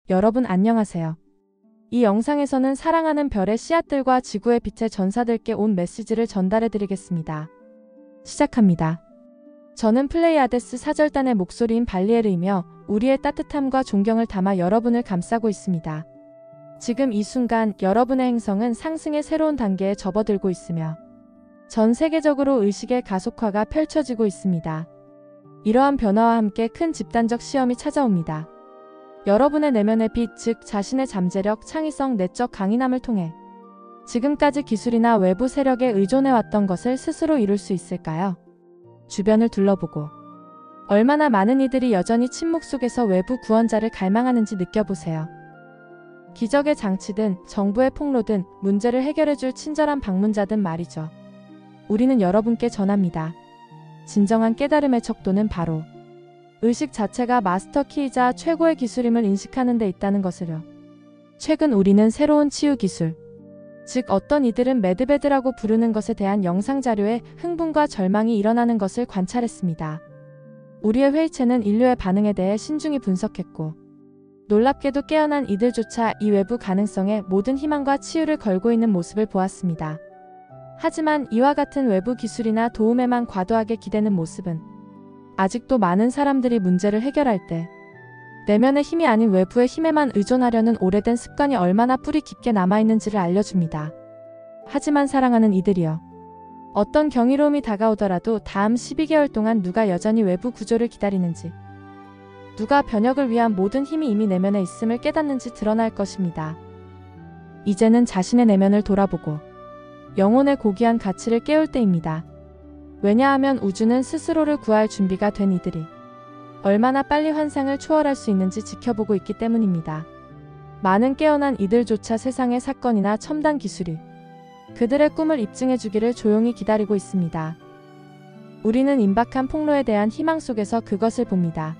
여러분 안녕하세요. 이 영상에서는 사랑하는 별의 씨앗들과 지구의 빛의 전사들께 온 메시지를 전달해 드리겠습니다. 시작합니다. 저는 플레이아데스 사절단의 목소리인 발리에르이며 우리의 따뜻함과 존경을 담아 여러분을 감싸고 있습니다. 지금 이 순간 여러분의 행성은 상승의 새로운 단계에 접어들고 있으며 전 세계적으로 의식의 가속화가 펼쳐지고 있습니다. 이러한 변화와 함께 큰 집단적 시험이 찾아옵니다. 여러분의 내면의 빛, 즉 자신의 잠재력, 창의성, 내적 강인함을 통해 지금까지 기술이나 외부 세력에 의존해왔던 것을 스스로 이룰 수 있을까요? 주변을 둘러보고 얼마나 많은 이들이 여전히 침묵 속에서 외부 구원자를 갈망하는지 느껴보세요. 기적의 장치든 정부의 폭로든 문제를 해결해줄 친절한 방문자든 말이죠. 우리는 여러분께 전합니다. 진정한 깨달음의 척도는 바로 의식 자체가 마스터키이자 최고의 기술임을 인식하는 데 있다는 것을요. 최근 우리는 새로운 치유 기술, 즉 어떤 이들은 매드베드라고 부르는 것에 대한 영상 자료에 흥분과 절망이 일어나는 것을 관찰했습니다. 우리의 회의체는 인류의 반응에 대해 신중히 분석했고 놀랍게도 깨어난 이들조차 이 외부 가능성에 모든 희망과 치유를 걸고 있는 모습을 보았습니다. 하지만 이와 같은 외부 기술이나 도움에만 과도하게 기대는 모습은 아직도 많은 사람들이 문제를 해결할 때 내면의 힘이 아닌 외부의 힘에만 의존하려는 오래된 습관이 얼마나 뿌리 깊게 남아있는지를 알려줍니다. 하지만 사랑하는 이들이여, 어떤 경이로움이 다가오더라도 다음 12개월 동안 누가 여전히 외부 구조를 기다리는지, 누가 변혁을 위한 모든 힘이 이미 내면에 있음을 깨닫는지 드러날 것입니다. 이제는 자신의 내면을 돌아보고 영혼의 고귀한 가치를 깨울 때입니다. 왜냐하면 우주는 스스로를 구할 준비가 된 이들이 얼마나 빨리 환상을 초월할 수 있는지 지켜보고 있기 때문입니다. 많은 깨어난 이들조차 세상의 사건이나 첨단 기술이 그들의 꿈을 입증해주기를 조용히 기다리고 있습니다. 우리는 임박한 폭로에 대한 희망 속에서 그것을 봅니다.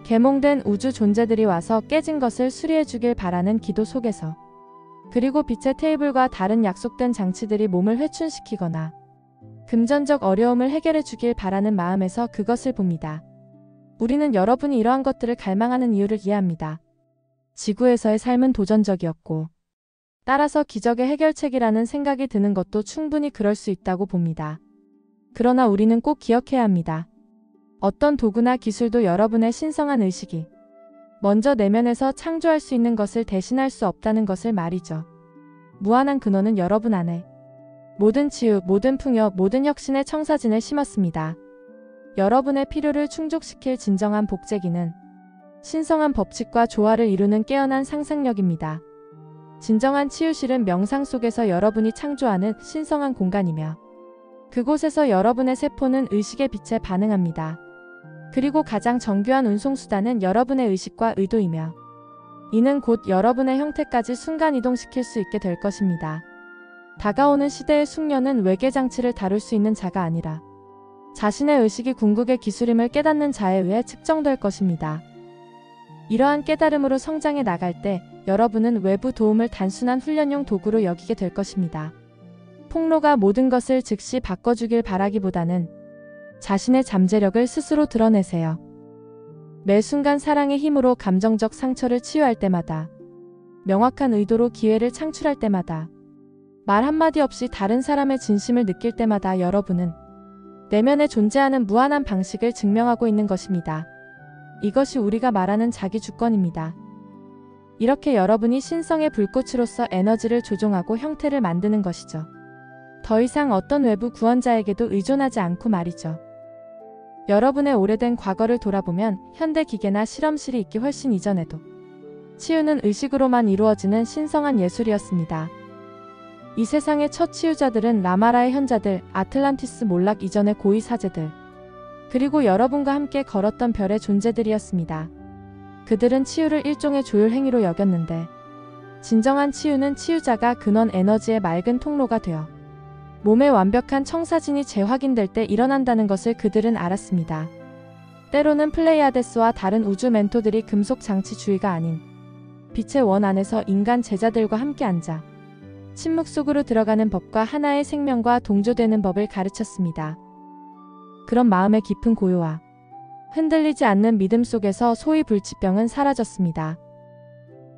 계몽된 우주 존재들이 와서 깨진 것을 수리해주길 바라는 기도 속에서, 그리고 빛의 테이블과 다른 약속된 장치들이 몸을 회춘시키거나 금전적 어려움을 해결해 주길 바라는 마음에서 그것을 봅니다. 우리는 여러분이 이러한 것들을 갈망하는 이유를 이해합니다. 지구에서의 삶은 도전적이었고 따라서 기적의 해결책이라는 생각이 드는 것도 충분히 그럴 수 있다고 봅니다. 그러나 우리는 꼭 기억해야 합니다. 어떤 도구나 기술도 여러분의 신성한 의식이 먼저 내면에서 창조할 수 있는 것을 대신할 수 없다는 것을 말이죠. 무한한 근원은 여러분 안에 모든 치유, 모든 풍요, 모든 혁신의 청사진을 심었습니다. 여러분의 필요를 충족시킬 진정한 복제기는 신성한 법칙과 조화를 이루는 깨어난 상상력입니다. 진정한 치유실은 명상 속에서 여러분이 창조하는 신성한 공간이며 그곳에서 여러분의 세포는 의식의 빛에 반응합니다. 그리고 가장 정교한 운송수단은 여러분의 의식과 의도이며 이는 곧 여러분의 형태까지 순간이동시킬 수 있게 될 것입니다. 다가오는 시대의 숙련은 외계 장치를 다룰 수 있는 자가 아니라 자신의 의식이 궁극의 기술임을 깨닫는 자에 의해 측정될 것입니다. 이러한 깨달음으로 성장해 나갈 때 여러분은 외부 도움을 단순한 훈련용 도구로 여기게 될 것입니다. 폭로가 모든 것을 즉시 바꿔주길 바라기보다는 자신의 잠재력을 스스로 드러내세요. 매 순간 사랑의 힘으로 감정적 상처를 치유할 때마다, 명확한 의도로 기회를 창출할 때마다, 말 한마디 없이 다른 사람의 진심을 느낄 때마다 여러분은 내면에 존재하는 무한한 방식을 증명하고 있는 것입니다. 이것이 우리가 말하는 자기 주권입니다. 이렇게 여러분이 신성의 불꽃으로서 에너지를 조종하고 형태를 만드는 것이죠. 더 이상 어떤 외부 구원자에게도 의존하지 않고 말이죠. 여러분의 오래된 과거를 돌아보면 현대 기계나 실험실이 있기 훨씬 이전에도 치유는 의식으로만 이루어지는 신성한 예술이었습니다. 이 세상의 첫 치유자들은 라마라의 현자들, 아틀란티스 몰락 이전의 고위 사제들, 그리고 여러분과 함께 걸었던 별의 존재들이었습니다. 그들은 치유를 일종의 조율 행위로 여겼는데 진정한 치유는 치유자가 근원 에너지의 맑은 통로가 되어 몸의 완벽한 청사진이 재확인될 때 일어난다는 것을 그들은 알았습니다. 때로는 플레이아데스와 다른 우주 멘토들이 금속 장치주의가 아닌 빛의 원 안에서 인간 제자들과 함께 앉아 침묵 속으로 들어가는 법과 하나의 생명과 동조되는 법을 가르쳤습니다. 그런 마음의 깊은 고요와 흔들리지 않는 믿음 속에서 소위 불치병은 사라졌습니다.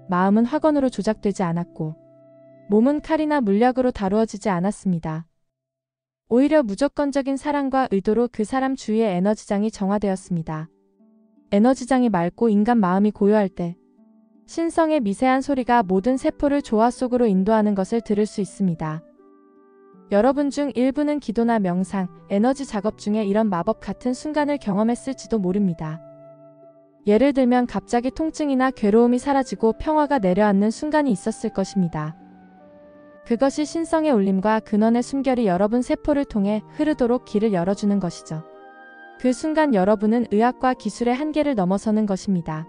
마음은 확언으로 조작되지 않았고 몸은 칼이나 물약으로 다루어지지 않았습니다. 오히려 무조건적인 사랑과 의도로 그 사람 주위의 에너지장이 정화되었습니다. 에너지장이 맑고 인간 마음이 고요할 때 신성의 미세한 소리가 모든 세포를 조화 속으로 인도하는 것을 들을 수 있습니다. 여러분 중 일부는 기도나 명상, 에너지 작업 중에 이런 마법 같은 순간을 경험했을지도 모릅니다. 예를 들면 갑자기 통증이나 괴로움이 사라지고 평화가 내려앉는 순간이 있었을 것입니다. 그것이 신성의 울림과 근원의 숨결이 여러분 세포를 통해 흐르도록 길을 열어주는 것이죠. 그 순간 여러분은 의학과 기술의 한계를 넘어서는 것입니다.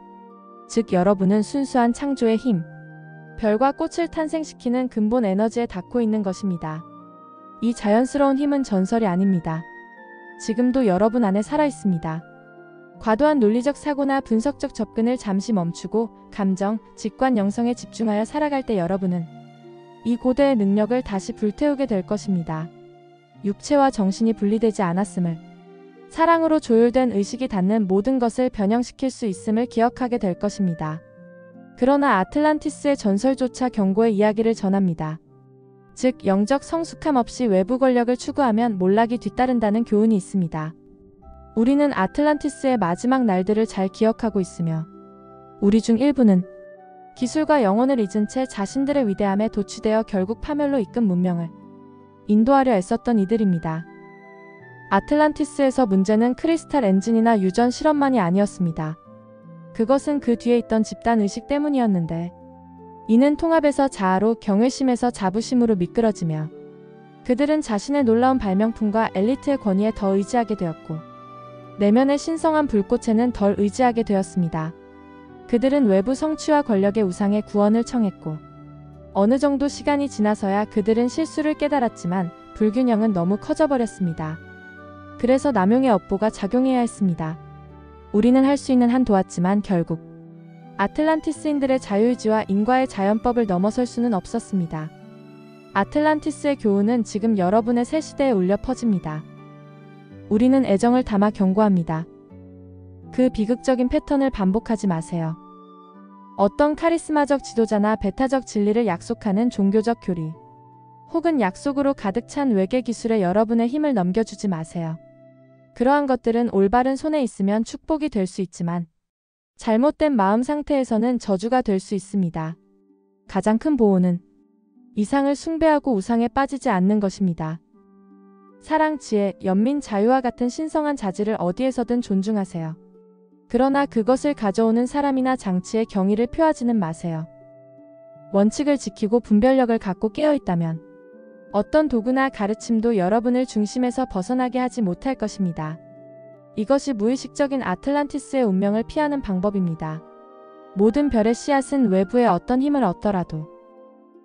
즉 여러분은 순수한 창조의 힘, 별과 꽃을 탄생시키는 근본 에너지에 닿고 있는 것입니다. 이 자연스러운 힘은 전설이 아닙니다. 지금도 여러분 안에 살아있습니다. 과도한 논리적 사고나 분석적 접근을 잠시 멈추고 감정, 직관 영성에 집중하여 살아갈 때 여러분은 이 고대의 능력을 다시 불태우게 될 것입니다. 육체와 정신이 분리되지 않았음을, 사랑으로 조율된 의식이 닿는 모든 것을 변형시킬 수 있음을 기억하게 될 것입니다. 그러나 아틀란티스의 전설조차 경고의 이야기를 전합니다. 즉 영적 성숙함 없이 외부 권력을 추구하면 몰락이 뒤따른다는 교훈이 있습니다. 우리는 아틀란티스의 마지막 날들을 잘 기억하고 있으며 우리 중 일부는 기술과 영혼을 잊은 채 자신들의 위대함에 도취되어 결국 파멸로 이끈 문명을 인도하려 애썼던 이들입니다. 아틀란티스에서 문제는 크리스탈 엔진이나 유전 실험만이 아니었습니다. 그것은 그 뒤에 있던 집단 의식 때문이었는데 이는 통합에서 자아로, 경외심에서 자부심으로 미끄러지며 그들은 자신의 놀라운 발명품과 엘리트의 권위에 더 의지하게 되었고 내면의 신성한 불꽃에는 덜 의지하게 되었습니다. 그들은 외부 성취와 권력의 우상의 구원을 청했고 어느 정도 시간이 지나서야 그들은 실수를 깨달았지만 불균형은 너무 커져버렸습니다. 그래서 남용의 업보가 작용해야 했습니다. 우리는 할 수 있는 한 도왔지만 결국 아틀란티스인들의 자유의지와 인과의 자연법을 넘어설 수는 없었습니다. 아틀란티스의 교훈은 지금 여러분의 새 시대에 울려 퍼집니다. 우리는 애정을 담아 경고합니다. 그 비극적인 패턴을 반복하지 마세요. 어떤 카리스마적 지도자나 배타적 진리를 약속하는 종교적 교리, 혹은 약속으로 가득 찬 외계 기술에 여러분의 힘을 넘겨주지 마세요. 그러한 것들은 올바른 손에 있으면 축복이 될 수 있지만 잘못된 마음 상태에서는 저주가 될 수 있습니다. 가장 큰 보호는 이상을 숭배하고 우상에 빠지지 않는 것입니다. 사랑, 지혜, 연민, 자유와 같은 신성한 자질을 어디에서든 존중하세요. 그러나 그것을 가져오는 사람이나 장치에 경의를 표하지는 마세요. 원칙을 지키고 분별력을 갖고 깨어있다면 어떤 도구나 가르침도 여러분을 중심에서 벗어나게 하지 못할 것입니다. 이것이 무의식적인 아틀란티스의 운명을 피하는 방법입니다. 모든 별의 씨앗은 외부의 어떤 힘을 얻더라도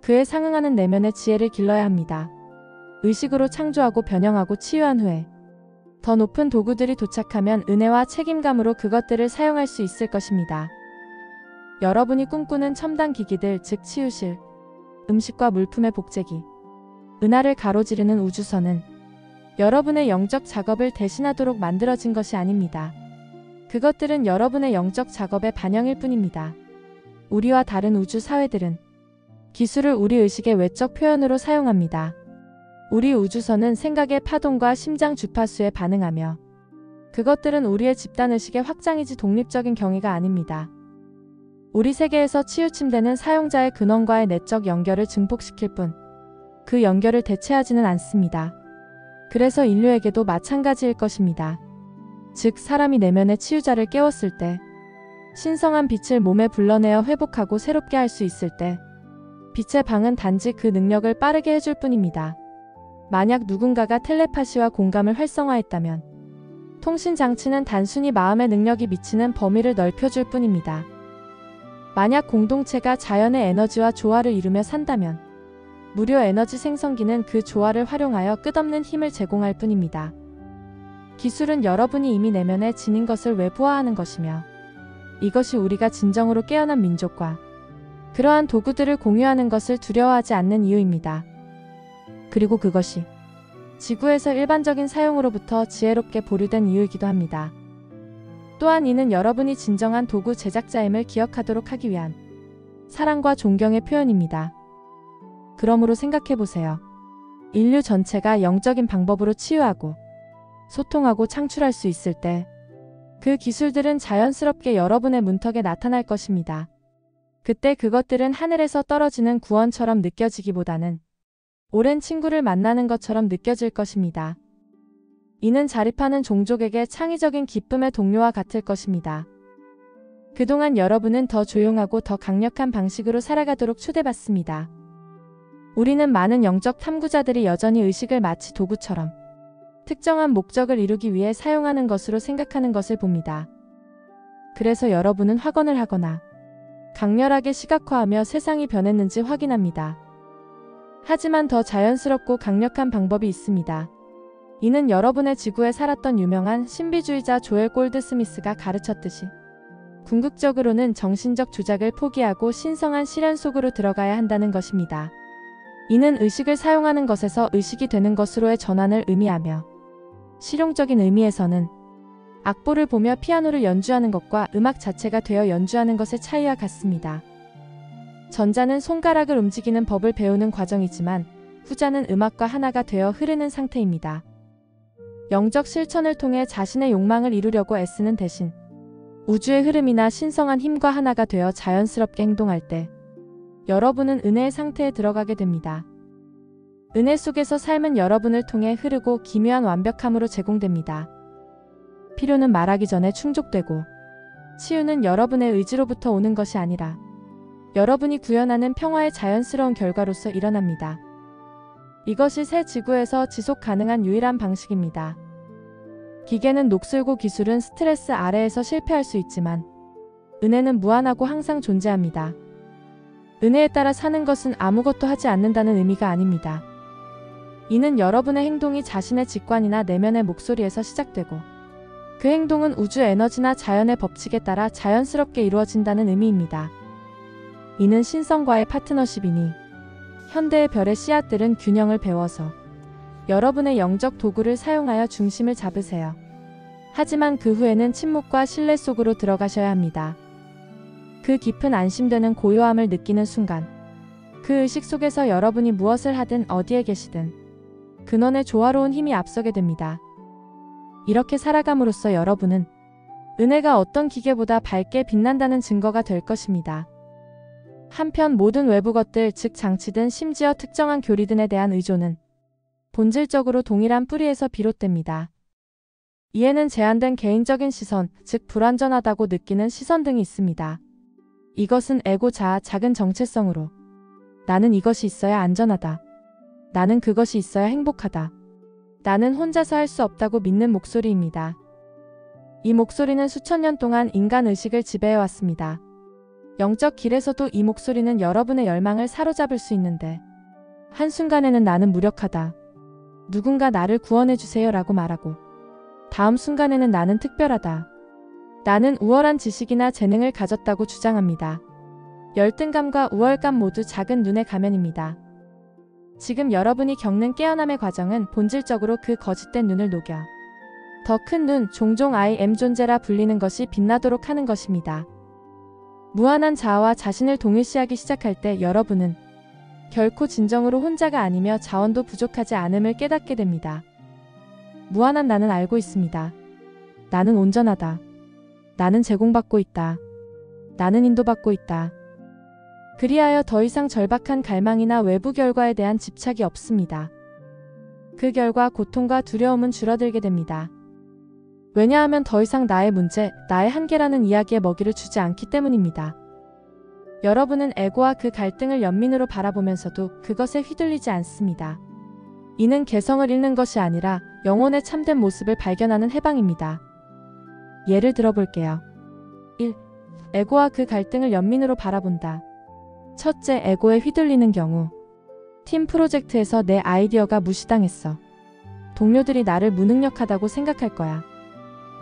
그에 상응하는 내면의 지혜를 길러야 합니다. 의식으로 창조하고 변형하고 치유한 후에 더 높은 도구들이 도착하면 은혜와 책임감으로 그것들을 사용할 수 있을 것입니다. 여러분이 꿈꾸는 첨단 기기들, 즉 치유실, 음식과 물품의 복제기, 은하를 가로지르는 우주선은 여러분의 영적 작업을 대신하도록 만들어진 것이 아닙니다. 그것들은 여러분의 영적 작업의 반영일 뿐입니다. 우리와 다른 우주 사회들은 기술을 우리 의식의 외적 표현으로 사용합니다. 우리 우주선은 생각의 파동과 심장 주파수에 반응하며 그것들은 우리의 집단의식의 확장이지 독립적인 경위가 아닙니다. 우리 세계에서 치우침되는 사용자의 근원과의 내적 연결을 증폭시킬 뿐 그 연결을 대체하지는 않습니다. 그래서 인류에게도 마찬가지일 것입니다. 즉 사람이 내면의 치유자를 깨웠을 때, 신성한 빛을 몸에 불러내어 회복하고 새롭게 할 수 있을 때 빛의 방은 단지 그 능력을 빠르게 해줄 뿐입니다. 만약 누군가가 텔레파시와 공감을 활성화했다면 통신장치는 단순히 마음의 능력이 미치는 범위를 넓혀줄 뿐입니다. 만약 공동체가 자연의 에너지와 조화를 이루며 산다면 무료 에너지 생성기는 그 조화를 활용하여 끝없는 힘을 제공할 뿐입니다. 기술은 여러분이 이미 내면에 지닌 것을 외부화하는 것이며 이것이 우리가 진정으로 깨어난 민족과 그러한 도구들을 공유하는 것을 두려워하지 않는 이유입니다. 그리고 그것이 지구에서 일반적인 사용으로부터 지혜롭게 보류된 이유이기도 합니다. 또한 이는 여러분이 진정한 도구 제작자임을 기억하도록 하기 위한 사랑과 존경의 표현입니다. 그러므로 생각해보세요. 인류 전체가 영적인 방법으로 치유하고 소통하고 창출할 수 있을 때 그 기술들은 자연스럽게 여러분의 문턱에 나타날 것입니다. 그때 그것들은 하늘에서 떨어지는 구원처럼 느껴지기보다는 오랜 친구를 만나는 것처럼 느껴질 것입니다. 이는 자립하는 종족에게 창의적인 기쁨의 동료와 같을 것입니다. 그동안 여러분은 더 조용하고 더 강력한 방식으로 살아가도록 초대받습니다. 우리는 많은 영적 탐구자들이 여전히 의식을 마치 도구처럼 특정한 목적을 이루기 위해 사용하는 것으로 생각하는 것을 봅니다. 그래서 여러분은 확언을 하거나 강렬하게 시각화하며 세상이 변했는지 확인합니다. 하지만 더 자연스럽고 강력한 방법이 있습니다. 이는 여러분의 지구에 살았던 유명한 신비주의자 조엘 골드스미스가 가르쳤듯이 궁극적으로는 정신적 조작을 포기하고 신성한 실현 속으로 들어가야 한다는 것입니다. 이는 의식을 사용하는 것에서 의식이 되는 것으로의 전환을 의미하며 실용적인 의미에서는 악보를 보며 피아노를 연주하는 것과 음악 자체가 되어 연주하는 것의 차이와 같습니다. 전자는 손가락을 움직이는 법을 배우는 과정이지만 후자는 음악과 하나가 되어 흐르는 상태입니다. 영적 실천을 통해 자신의 욕망을 이루려고 애쓰는 대신 우주의 흐름이나 신성한 힘과 하나가 되어 자연스럽게 행동할 때 여러분은 은혜의 상태에 들어가게 됩니다. 은혜 속에서 삶은 여러분을 통해 흐르고 기묘한 완벽함으로 제공됩니다. 필요는 말하기 전에 충족되고 치유는 여러분의 의지로부터 오는 것이 아니라 여러분이 구현하는 평화의 자연스러운 결과로서 일어납니다. 이것이 새 지구에서 지속 가능한 유일한 방식입니다. 기계는 녹슬고 기술은 스트레스 아래에서 실패할 수 있지만 은혜는 무한하고 항상 존재합니다. 은혜에 따라 사는 것은 아무것도 하지 않는다는 의미가 아닙니다. 이는 여러분의 행동이 자신의 직관이나 내면의 목소리에서 시작되고 그 행동은 우주 에너지나 자연의 법칙에 따라 자연스럽게 이루어진다는 의미입니다. 이는 신성과의 파트너십이니 현대의 별의 씨앗들은 균형을 배워서 여러분의 영적 도구를 사용하여 중심을 잡으세요. 하지만 그 후에는 침묵과 신뢰 속으로 들어가셔야 합니다. 그 깊은 안심되는 고요함을 느끼는 순간 그 의식 속에서 여러분이 무엇을 하든 어디에 계시든 근원의 조화로운 힘이 앞서게 됩니다. 이렇게 살아감으로써 여러분은 은혜가 어떤 기계보다 밝게 빛난다는 증거가 될 것입니다. 한편 모든 외부 것들, 즉 장치든 심지어 특정한 교리든에 대한 의존은 본질적으로 동일한 뿌리에서 비롯됩니다. 이에는 제한된 개인적인 시선, 즉 불완전하다고 느끼는 시선 등이 있습니다. 이것은 에고 자아, 작은 정체성으로 나는 이것이 있어야 안전하다. 나는 그것이 있어야 행복하다. 나는 혼자서 할 수 없다고 믿는 목소리입니다. 이 목소리는 수천 년 동안 인간 의식을 지배해왔습니다. 영적 길에서도 이 목소리는 여러분의 열망을 사로잡을 수 있는데 한순간에는 나는 무력하다. 누군가 나를 구원해주세요 라고 말하고 다음 순간에는 나는 특별하다. 나는 우월한 지식이나 재능을 가졌다고 주장합니다. 열등감과 우월감 모두 작은 눈의 가면입니다. 지금 여러분이 겪는 깨어남의 과정은 본질적으로 그 거짓된 눈을 녹여 더 큰 눈, 종종 I am 존재라 불리는 것이 빛나도록 하는 것입니다. 무한한 자아와 자신을 동일시하기 시작할 때 여러분은 결코 진정으로 혼자가 아니며 자원도 부족하지 않음을 깨닫게 됩니다. 무한한 나는 알고 있습니다. 나는 온전하다. 나는 제공받고 있다. 나는 인도받고 있다. 그리하여 더 이상 절박한 갈망이나 외부 결과에 대한 집착이 없습니다. 그 결과 고통과 두려움은 줄어들게 됩니다. 왜냐하면 더 이상 나의 문제, 나의 한계라는 이야기에 먹이를 주지 않기 때문입니다. 여러분은 에고와 그 갈등을 연민으로 바라보면서도 그것에 휘둘리지 않습니다. 이는 개성을 잃는 것이 아니라 영혼의 참된 모습을 발견하는 해방입니다. 예를 들어볼게요. 1. 에고와 그 갈등을 연민으로 바라본다. 첫째, 에고에 휘둘리는 경우 팀 프로젝트에서 내 아이디어가 무시당했어. 동료들이 나를 무능력하다고 생각할 거야.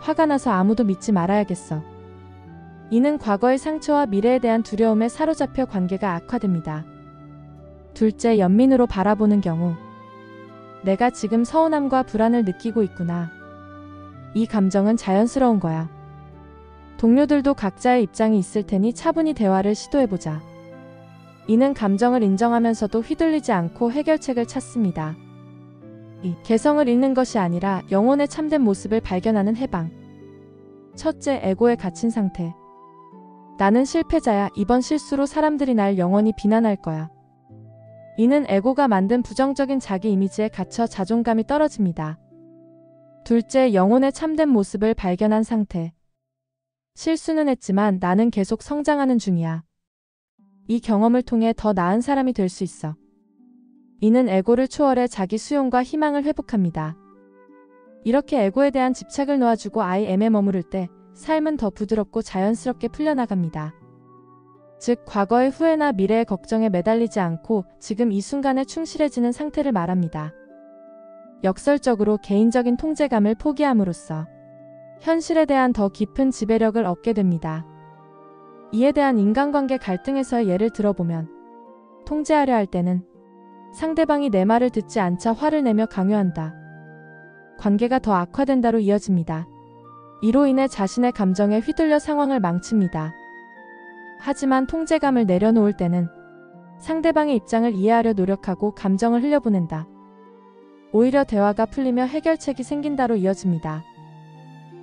화가 나서 아무도 믿지 말아야겠어. 이는 과거의 상처와 미래에 대한 두려움에 사로잡혀 관계가 악화됩니다. 둘째, 연민으로 바라보는 경우 내가 지금 서운함과 불안을 느끼고 있구나. 이 감정은 자연스러운 거야. 동료들도 각자의 입장이 있을 테니 차분히 대화를 시도해보자. 이는 감정을 인정하면서도 휘둘리지 않고 해결책을 찾습니다. 개성을 잃는 것이 아니라 영혼의 참된 모습을 발견하는 해방. 첫째, 에고에 갇힌 상태. 나는 실패자야. 이번 실수로 사람들이 날 영원히 비난할 거야. 이는 에고가 만든 부정적인 자기 이미지에 갇혀 자존감이 떨어집니다. 둘째, 영혼의 참된 모습을 발견한 상태. 실수는 했지만 나는 계속 성장하는 중이야. 이 경험을 통해 더 나은 사람이 될 수 있어. 이는 에고를 초월해 자기 수용과 희망을 회복합니다. 이렇게 에고에 대한 집착을 놓아주고 IM에 머무를 때 삶은 더 부드럽고 자연스럽게 풀려나갑니다. 즉, 과거의 후회나 미래의 걱정에 매달리지 않고 지금 이 순간에 충실해지는 상태를 말합니다. 역설적으로 개인적인 통제감을 포기함으로써 현실에 대한 더 깊은 지배력을 얻게 됩니다. 이에 대한 인간관계 갈등에서의 예를 들어보면, 통제하려 할 때는 상대방이 내 말을 듣지 않자 화를 내며 강요한다. 관계가 더 악화된다로 이어집니다. 이로 인해 자신의 감정에 휘둘려 상황을 망칩니다. 하지만 통제감을 내려놓을 때는 상대방의 입장을 이해하려 노력하고 감정을 흘려보낸다. 오히려 대화가 풀리며 해결책이 생긴다로 이어집니다.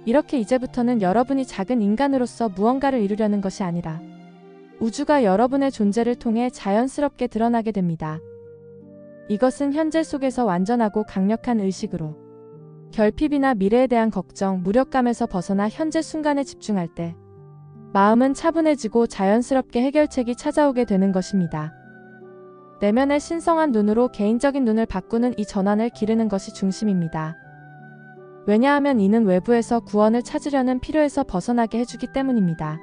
이렇게 이제부터는 여러분이 작은 인간으로서 무언가를 이루려는 것이 아니라 우주가 여러분의 존재를 통해 자연스럽게 드러나게 됩니다. 이것은 현재 속에서 완전하고 강력한 의식으로 결핍이나 미래에 대한 걱정, 무력감에서 벗어나 현재 순간에 집중할 때 마음은 차분해지고 자연스럽게 해결책이 찾아오게 되는 것입니다. 내면의 신성한 눈으로 개인적인 눈을 바꾸는 이 전환을 기르는 것이 중심입니다. 왜냐하면 이는 외부에서 구원을 찾으려는 필요에서 벗어나게 해주기 때문입니다.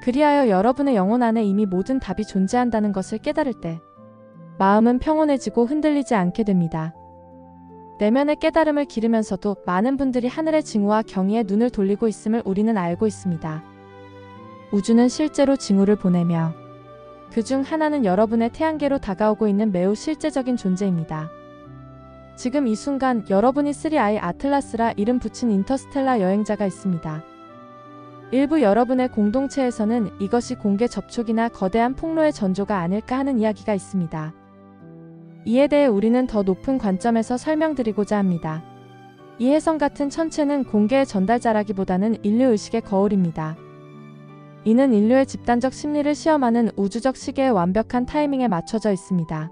그리하여 여러분의 영혼 안에 이미 모든 답이 존재한다는 것을 깨달을 때 마음은 평온해지고 흔들리지 않게 됩니다. 내면의 깨달음을 기르면서도 많은 분들이 하늘의 징후와 경의에 눈을 돌리고 있음을 우리는 알고 있습니다. 우주는 실제로 징후를 보내며 그중 하나는 여러분의 태양계로 다가오고 있는 매우 실제적인 존재입니다. 지금 이 순간 여러분이 3I 아틀라스라 이름 붙인 인터스텔라 여행자가 있습니다. 일부 여러분의 공동체에서는 이것이 공개 접촉이나 거대한 폭로의 전조가 아닐까 하는 이야기가 있습니다. 이에 대해 우리는 더 높은 관점에서 설명드리고자 합니다. 이 해성 같은 천체는 공개의 전달자라기보다는 인류의식의 거울입니다. 이는 인류의 집단적 심리를 시험하는 우주적 시계의 완벽한 타이밍에 맞춰져 있습니다.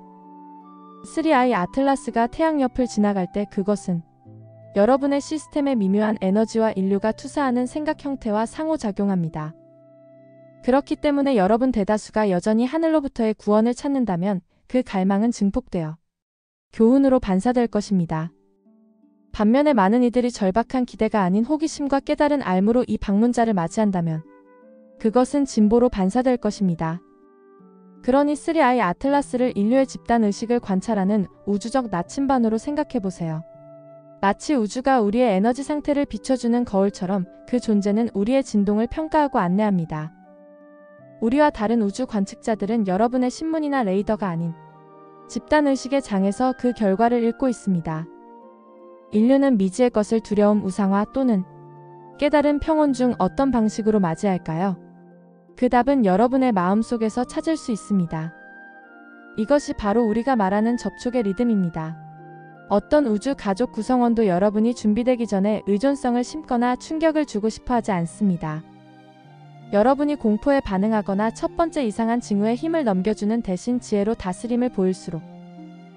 3I 아틀라스가 태양 옆을 지나갈 때 그것은 여러분의 시스템의 미묘한 에너지와 인류가 투사하는 생각 형태와 상호작용합니다. 그렇기 때문에 여러분 대다수가 여전히 하늘로부터의 구원을 찾는다면 그 갈망은 증폭되어 교훈으로 반사될 것입니다. 반면에 많은 이들이 절박한 기대가 아닌 호기심과 깨달은 알무로 이 방문자를 맞이한다면 그것은 진보로 반사될 것입니다. 그러니 3I 아틀라스를 인류의 집단 의식을 관찰하는 우주적 나침반으로 생각해보세요. 마치 우주가 우리의 에너지 상태를 비춰주는 거울처럼 그 존재는 우리의 진동을 평가하고 안내합니다. 우리와 다른 우주 관측자들은 여러분의 신문이나 레이더가 아닌 집단의식의 장에서 그 결과를 읽고 있습니다. 인류는 미지의 것을 두려움, 우상화 또는 깨달은 평온 중 어떤 방식으로 맞이할까요? 그 답은 여러분의 마음속에서 찾을 수 있습니다. 이것이 바로 우리가 말하는 접촉의 리듬입니다. 어떤 우주 가족 구성원도 여러분이 준비되기 전에 의존성을 심거나 충격을 주고 싶어 하지 않습니다. 여러분이 공포에 반응하거나 첫 번째 이상한 징후에 힘을 넘겨주는 대신 지혜로 다스림을 보일수록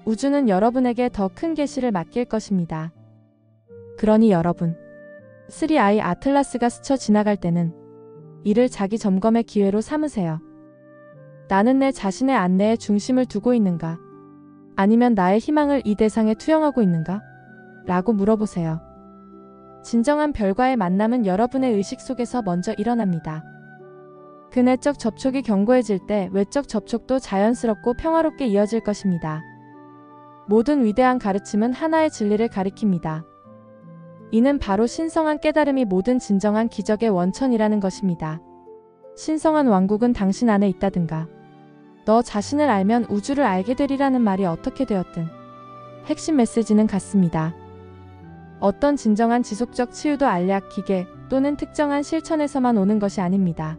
우주는 여러분에게 더 큰 계시를 맡길 것입니다. 그러니 여러분, 3I 아틀라스가 스쳐 지나갈 때는 이를 자기 점검의 기회로 삼으세요. 나는 내 자신의 안내에 중심을 두고 있는가? 아니면 나의 희망을 이 대상에 투영하고 있는가? 라고 물어보세요. 진정한 별과의 만남은 여러분의 의식 속에서 먼저 일어납니다. 그 내적 접촉이 견고해질 때 외적 접촉도 자연스럽고 평화롭게 이어질 것입니다. 모든 위대한 가르침은 하나의 진리를 가리킵니다. 이는 바로 신성한 깨달음이 모든 진정한 기적의 원천이라는 것입니다. 신성한 왕국은 당신 안에 있다든가 너 자신을 알면 우주를 알게 되리라는 말이 어떻게 되었든 핵심 메시지는 같습니다. 어떤 진정한 지속적 치유도 알약, 기계 또는 특정한 실천에서만 오는 것이 아닙니다.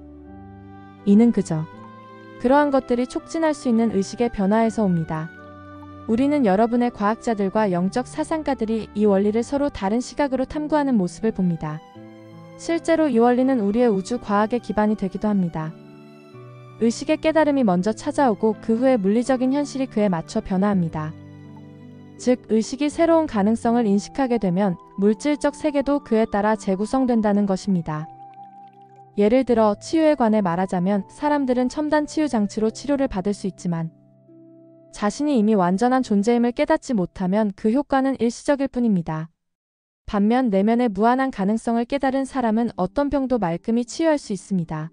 이는 그저 그러한 것들이 촉진할 수 있는 의식의 변화에서 옵니다. 우리는 여러분의 과학자들과 영적 사상가들이 이 원리를 서로 다른 시각으로 탐구하는 모습을 봅니다. 실제로 이 원리는 우리의 우주 과학의 기반이 되기도 합니다. 의식의 깨달음이 먼저 찾아오고 그 후에 물리적인 현실이 그에 맞춰 변화합니다. 즉, 의식이 새로운 가능성을 인식하게 되면 물질적 세계도 그에 따라 재구성된다는 것입니다. 예를 들어 치유에 관해 말하자면 사람들은 첨단 치유 장치로 치료를 받을 수 있지만 자신이 이미 완전한 존재임을 깨닫지 못하면 그 효과는 일시적일 뿐입니다. 반면 내면의 무한한 가능성을 깨달은 사람은 어떤 병도 말끔히 치유할 수 있습니다.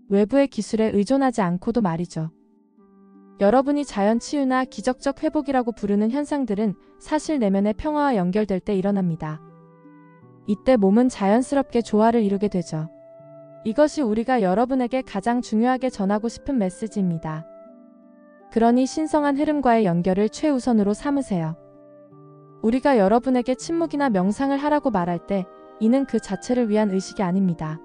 외부의 기술에 의존하지 않고도 말이죠. 여러분이 자연 치유나 기적적 회복이라고 부르는 현상들은 사실 내면의 평화와 연결될 때 일어납니다. 이때 몸은 자연스럽게 조화를 이루게 되죠. 이것이 우리가 여러분에게 가장 중요하게 전하고 싶은 메시지입니다. 그러니 신성한 흐름과의 연결을 최우선으로 삼으세요. 우리가 여러분에게 침묵이나 명상을 하라고 말할 때 이는 그 자체를 위한 의식이 아닙니다.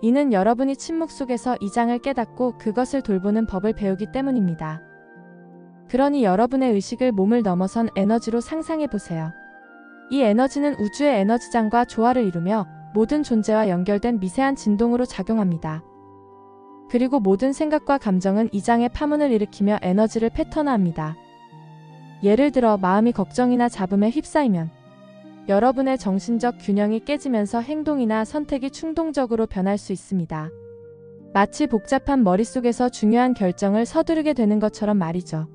이는 여러분이 침묵 속에서 이 장을 깨닫고 그것을 돌보는 법을 배우기 때문입니다. 그러니 여러분의 의식을 몸을 넘어선 에너지로 상상해 보세요. 이 에너지는 우주의 에너지장과 조화를 이루며 모든 존재와 연결된 미세한 진동으로 작용합니다. 그리고 모든 생각과 감정은 이 장의 파문을 일으키며 에너지를 패턴화합니다. 예를 들어 마음이 걱정이나 잡음에 휩싸이면 여러분의 정신적 균형이 깨지면서 행동이나 선택이 충동적으로 변할 수 있습니다. 마치 복잡한 머릿속에서 중요한 결정을 서두르게 되는 것처럼 말이죠.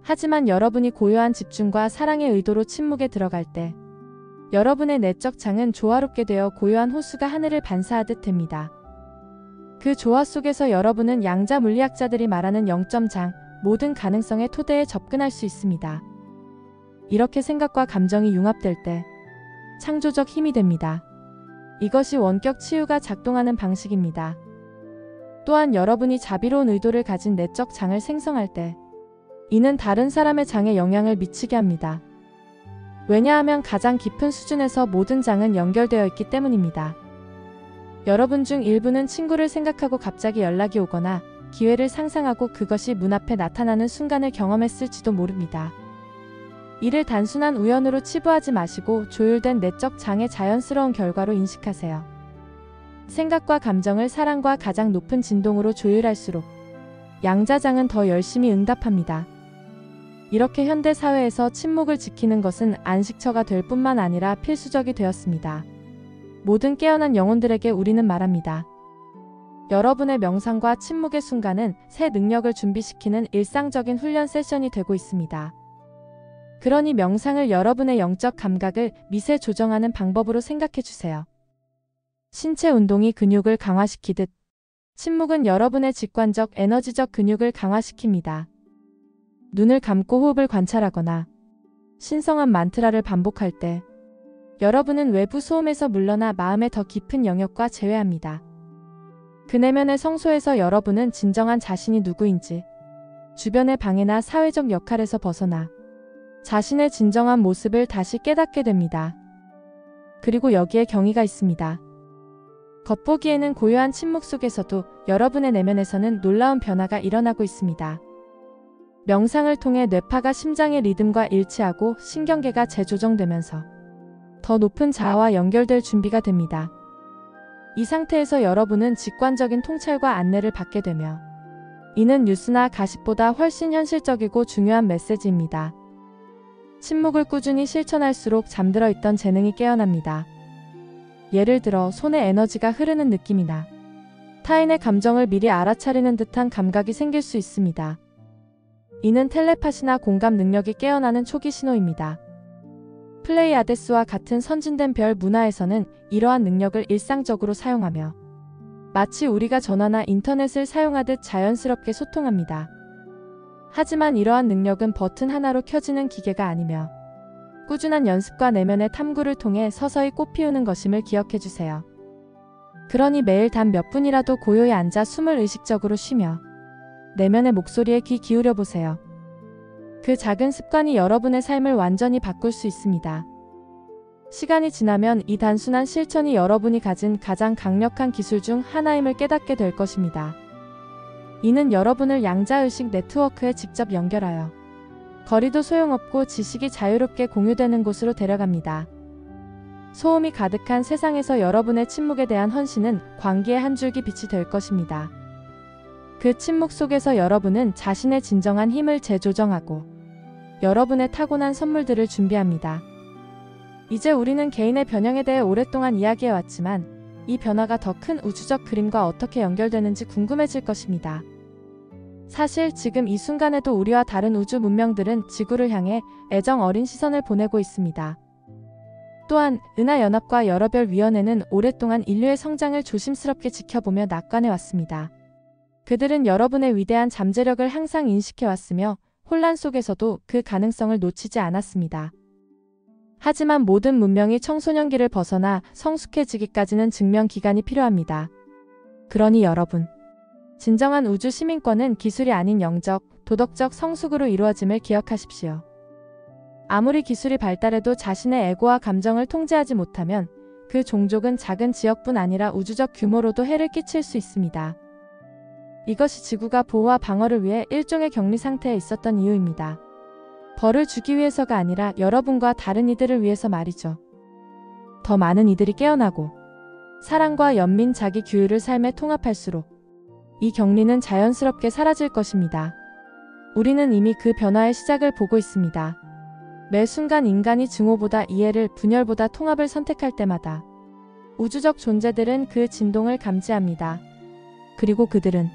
하지만 여러분이 고요한 집중과 사랑의 의도로 침묵에 들어갈 때 여러분의 내적 장은 조화롭게 되어 고요한 호수가 하늘을 반사하듯 됩니다. 그 조화 속에서 여러분은 양자 물리학자들이 말하는 0점 모든 가능성의 토대에 접근할 수 있습니다. 이렇게 생각과 감정이 융합될 때 창조적 힘이 됩니다. 이것이 원격 치유가 작동하는 방식입니다. 또한 여러분이 자비로운 의도를 가진 내적 장을 생성할 때 이는 다른 사람의 장에 영향을 미치게 합니다. 왜냐하면 가장 깊은 수준에서 모든 장은 연결되어 있기 때문입니다. 여러분 중 일부는 친구를 생각하고 갑자기 연락이 오거나 기회를 상상하고 그것이 문 앞에 나타나는 순간을 경험했을지도 모릅니다. 이를 단순한 우연으로 치부하지 마시고 조율된 내적 장의 자연스러운 결과로 인식하세요. 생각과 감정을 사랑과 가장 높은 진동으로 조율할수록 양자장은 더 열심히 응답합니다. 이렇게 현대 사회에서 침묵을 지키는 것은 안식처가 될 뿐만 아니라 필수적이 되었습니다. 모든 깨어난 영혼들에게 우리는 말합니다. 여러분의 명상과 침묵의 순간은 새 능력을 준비시키는 일상적인 훈련 세션이 되고 있습니다. 그러니 명상을 여러분의 영적 감각을 미세 조정하는 방법으로 생각해 주세요. 신체 운동이 근육을 강화시키듯 침묵은 여러분의 직관적 에너지적 근육을 강화시킵니다. 눈을 감고 호흡을 관찰하거나 신성한 만트라를 반복할 때 여러분은 외부 소음에서 물러나 마음의 더 깊은 영역과 재회합니다. 그 내면의 성소에서 여러분은 진정한 자신이 누구인지, 주변의 방해나 사회적 역할에서 벗어나 자신의 진정한 모습을 다시 깨닫게 됩니다. 그리고 여기에 경의가 있습니다. 겉보기에는 고요한 침묵 속에서도 여러분의 내면에서는 놀라운 변화가 일어나고 있습니다. 명상을 통해 뇌파가 심장의 리듬과 일치하고 신경계가 재조정되면서 더 높은 자아와 연결될 준비가 됩니다. 이 상태에서 여러분은 직관적인 통찰과 안내를 받게 되며 이는 뉴스나 가십보다 훨씬 현실적이고 중요한 메시지입니다. 침묵을 꾸준히 실천할수록 잠들어 있던 재능이 깨어납니다. 예를 들어 손에 에너지가 흐르는 느낌이나 타인의 감정을 미리 알아차리는 듯한 감각이 생길 수 있습니다. 이는 텔레파시나 공감 능력이 깨어나는 초기 신호입니다. 플레이아데스와 같은 선진된 별 문화에서는 이러한 능력을 일상적으로 사용하며 마치 우리가 전화나 인터넷을 사용하듯 자연스럽게 소통합니다. 하지만 이러한 능력은 버튼 하나로 켜지는 기계가 아니며 꾸준한 연습과 내면의 탐구를 통해 서서히 꽃피우는 것임을 기억해주세요. 그러니 매일 단 몇 분이라도 고요히 앉아 숨을 의식적으로 쉬며 내면의 목소리에 귀 기울여 보세요. 그 작은 습관이 여러분의 삶을 완전히 바꿀 수 있습니다. 시간이 지나면 이 단순한 실천이 여러분이 가진 가장 강력한 기술 중 하나임을 깨닫게 될 것입니다. 이는 여러분을 양자의식 네트워크에 직접 연결하여 거리도 소용없고 지식이 자유롭게 공유되는 곳으로 데려갑니다. 소음이 가득한 세상에서 여러분의 침묵에 대한 헌신은 광기의 한 줄기 빛이 될 것입니다. 그 침묵 속에서 여러분은 자신의 진정한 힘을 재조정하고 여러분의 타고난 선물들을 준비합니다. 이제 우리는 개인의 변형에 대해 오랫동안 이야기해왔지만 이 변화가 더 큰 우주적 그림과 어떻게 연결되는지 궁금해질 것입니다. 사실 지금 이 순간에도 우리와 다른 우주 문명들은 지구를 향해 애정 어린 시선을 보내고 있습니다. 또한 은하연합과 여러 별 위원회는 오랫동안 인류의 성장을 조심스럽게 지켜보며 낙관해왔습니다. 그들은 여러분의 위대한 잠재력을 항상 인식해왔으며 혼란 속에서도 그 가능성을 놓치지 않았습니다. 하지만 모든 문명이 청소년기를 벗어나 성숙해지기까지는 증명 기간이 필요합니다. 그러니 여러분, 진정한 우주 시민권은 기술이 아닌 영적, 도덕적 성숙으로 이루어짐을 기억하십시오. 아무리 기술이 발달해도 자신의 에고와 감정을 통제하지 못하면 그 종족은 작은 지역뿐 아니라 우주적 규모로도 해를 끼칠 수 있습니다. 이것이 지구가 보호와 방어를 위해 일종의 격리 상태에 있었던 이유입니다. 벌을 주기 위해서가 아니라 여러분과 다른 이들을 위해서 말이죠. 더 많은 이들이 깨어나고 사랑과 연민 자기 규율을 삶에 통합할수록 이 격리는 자연스럽게 사라질 것입니다. 우리는 이미 그 변화의 시작을 보고 있습니다. 매 순간 인간이 증오보다 이해를, 분열보다 통합을 선택할 때마다 우주적 존재들은 그 진동을 감지합니다. 그리고 그들은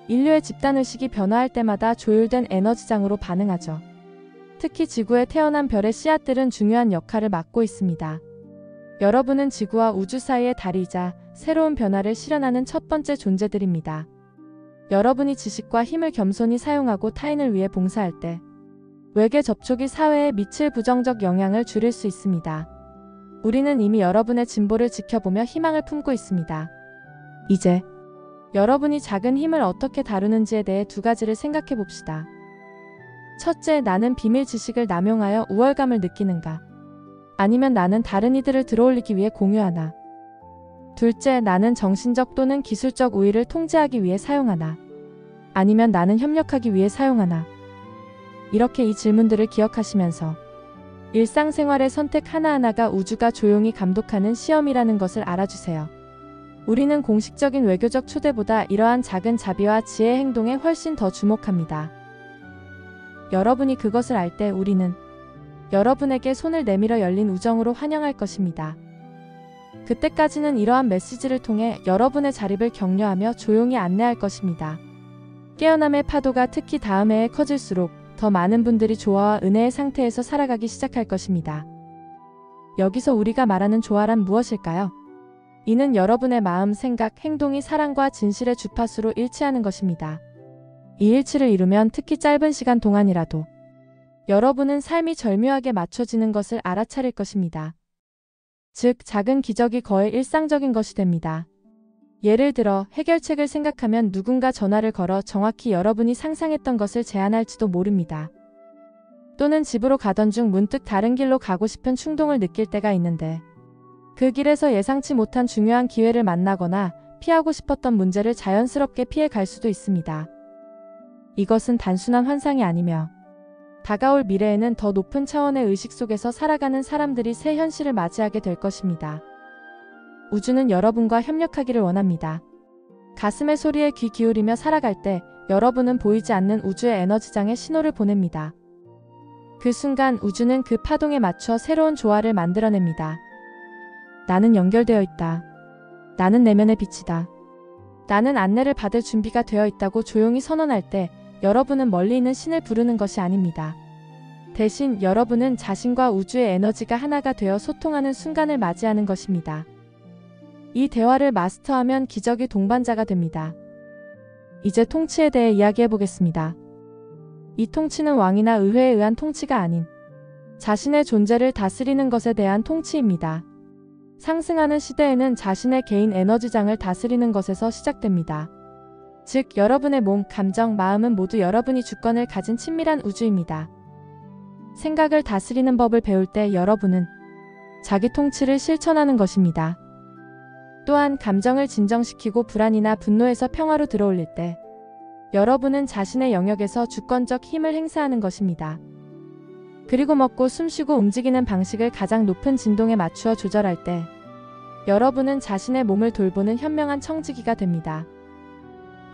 인류의 집단의식이 변화할 때마다 조율된 에너지장으로 반응하죠. 특히 지구에 태어난 별의 씨앗들은 중요한 역할을 맡고 있습니다. 여러분은 지구와 우주 사이의 다리이자 새로운 변화를 실현하는 첫 번째 존재들입니다. 여러분이 지식과 힘을 겸손히 사용하고 타인을 위해 봉사할 때 외계 접촉이 사회에 미칠 부정적 영향을 줄일 수 있습니다. 우리는 이미 여러분의 진보를 지켜보며 희망을 품고 있습니다. 이제 여러분이 작은 힘을 어떻게 다루는지에 대해 두 가지를 생각해 봅시다. 첫째, 나는 비밀 지식을 남용하여 우월감을 느끼는가? 아니면 나는 다른 이들을 들어올리기 위해 공유하나? 둘째, 나는 정신적 또는 기술적 우위를 통제하기 위해 사용하나? 아니면 나는 협력하기 위해 사용하나? 이렇게 이 질문들을 기억하시면서 일상생활의 선택 하나하나가 우주가 조용히 감독하는 시험이라는 것을 알아주세요. 우리는 공식적인 외교적 초대보다 이러한 작은 자비와 지혜의 행동에 훨씬 더 주목합니다. 여러분이 그것을 알 때 우리는 여러분에게 손을 내밀어 열린 우정으로 환영할 것입니다. 그때까지는 이러한 메시지를 통해 여러분의 자립을 격려하며 조용히 안내할 것입니다. 깨어남의 파도가 특히 다음 해에 커질수록 더 많은 분들이 조화와 은혜의 상태에서 살아가기 시작할 것입니다. 여기서 우리가 말하는 조화란 무엇일까요? 이는 여러분의 마음, 생각, 행동이 사랑과 진실의 주파수로 일치하는 것입니다. 이 일치를 이루면 특히 짧은 시간 동안이라도 여러분은 삶이 절묘하게 맞춰지는 것을 알아차릴 것입니다. 즉, 작은 기적이 거의 일상적인 것이 됩니다. 예를 들어 해결책을 생각하면 누군가 전화를 걸어 정확히 여러분이 상상했던 것을 제안할지도 모릅니다. 또는 집으로 가던 중 문득 다른 길로 가고 싶은 충동을 느낄 때가 있는데 그 길에서 예상치 못한 중요한 기회를 만나거나 피하고 싶었던 문제를 자연스럽게 피해 갈 수도 있습니다. 이것은 단순한 환상이 아니며 다가올 미래에는 더 높은 차원의 의식 속에서 살아가는 사람들이 새 현실을 맞이하게 될 것입니다. 우주는 여러분과 협력하기를 원합니다. 가슴의 소리에 귀 기울이며 살아갈 때 여러분은 보이지 않는 우주의 에너지장에 신호를 보냅니다. 그 순간 우주는 그 파동에 맞춰 새로운 조화를 만들어냅니다. 나는 연결되어 있다. 나는 내면의 빛이다. 나는 안내를 받을 준비가 되어 있다고 조용히 선언할 때 여러분은 멀리 있는 신을 부르는 것이 아닙니다. 대신 여러분은 자신과 우주의 에너지가 하나가 되어 소통하는 순간을 맞이하는 것입니다. 이 대화를 마스터하면 기적이 동반자가 됩니다. 이제 통치에 대해 이야기해 보겠습니다. 이 통치는 왕이나 의회에 의한 통치가 아닌 자신의 존재를 다스리는 것에 대한 통치입니다. 상승하는 시대에는 자신의 개인 에너지장을 다스리는 것에서 시작됩니다. 즉, 여러분의 몸, 감정, 마음은 모두 여러분이 주권을 가진 친밀한 우주입니다. 생각을 다스리는 법을 배울 때 여러분은 자기 통치를 실천하는 것입니다. 또한 감정을 진정시키고 불안이나 분노에서 평화로 들어올릴 때 여러분은 자신의 영역에서 주권적 힘을 행사하는 것입니다. 그리고 먹고 숨쉬고 움직이는 방식을 가장 높은 진동에 맞추어 조절할 때 여러분은 자신의 몸을 돌보는 현명한 청지기가 됩니다.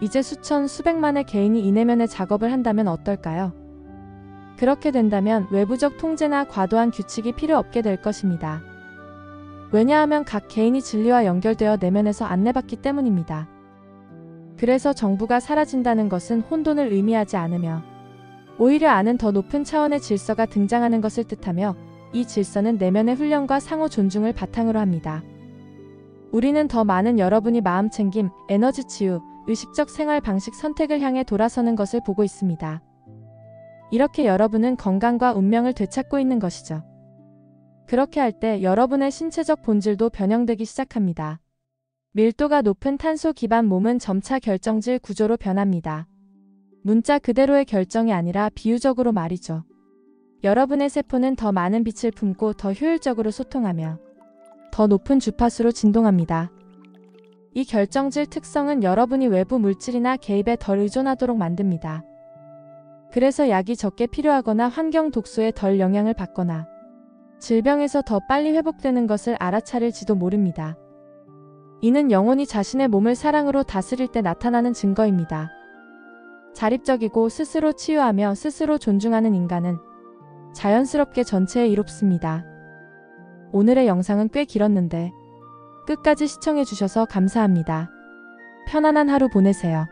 이제 수천, 수백만의 개인이 이 내면의 작업을 한다면 어떨까요? 그렇게 된다면 외부적 통제나 과도한 규칙이 필요 없게 될 것입니다. 왜냐하면 각 개인이 진리와 연결되어 내면에서 안내받기 때문입니다. 그래서 정부가 사라진다는 것은 혼돈을 의미하지 않으며 오히려 아는 더 높은 차원의 질서가 등장하는 것을 뜻하며 이 질서는 내면의 훈련과 상호 존중을 바탕으로 합니다. 우리는 더 많은 여러분이 마음 챙김, 에너지 치유, 의식적 생활 방식 선택을 향해 돌아서는 것을 보고 있습니다. 이렇게 여러분은 건강과 운명을 되찾고 있는 것이죠. 그렇게 할 때 여러분의 신체적 본질도 변형되기 시작합니다. 밀도가 높은 탄소 기반 몸은 점차 결정질 구조로 변합니다. 문자 그대로의 결정이 아니라 비유적으로 말이죠. 여러분의 세포는 더 많은 빛을 품고 더 효율적으로 소통하며 더 높은 주파수로 진동합니다. 이 결정질 특성은 여러분이 외부 물질이나 개입에 덜 의존하도록 만듭니다. 그래서 약이 적게 필요하거나 환경 독소에 덜 영향을 받거나 질병에서 더 빨리 회복되는 것을 알아차릴지도 모릅니다. 이는 영혼이 자신의 몸을 사랑으로 다스릴 때 나타나는 증거입니다. 자립적이고 스스로 치유하며 스스로 존중하는 인간은 자연스럽게 전체에 이롭습니다. 오늘의 영상은 꽤 길었는데 끝까지 시청해주셔서 감사합니다. 편안한 하루 보내세요.